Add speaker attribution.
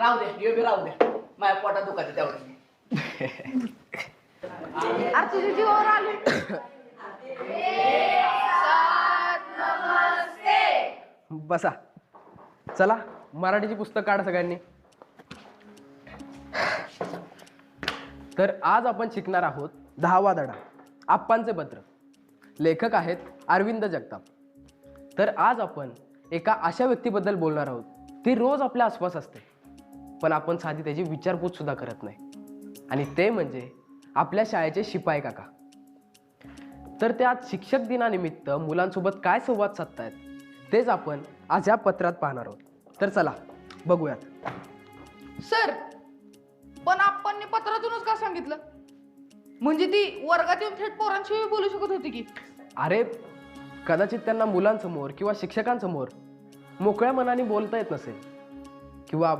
Speaker 1: राहू दे हे बी राहू दे माझ्या पोटात दुखायचं तेवढं
Speaker 2: अरे तुझी जीवावर आली
Speaker 3: बसा. चला मराठीची पुस्तक काढा सगळ्यांनी. तर आज आपण शिकणार आहोत 10वा धडा आप्पांचे पत्र. लेखक आहेत अरविंद जगताप. तर आज आपण एका अशा व्यक्तीबद्दल बोलणार आहोत ती रोज आपल्या आसपास असते, पण आपण साधी त्याची विचारपूस सुद्धा करत नाही. आणि ते म्हणजे आपल्या शाळेचे शिपाई काका. तर ते आज शिक्षक दिनानिमित्त मुलांसोबत काय संवाद साधतायत तेच आपण आज या पत्रात पाहणार आहोत. तर चला बघूयात.
Speaker 2: सर, पण आपण पत्रातूनच का सांगितलं? म्हणजे ती वर्गात येऊन थेट पोरांशिवाय बोलू शकत होती की.
Speaker 3: अरे कदाचित त्यांना मुलांसमोर किंवा शिक्षकांसमोर मोकळ्या मनाने बोलता येत नसेल, किंवा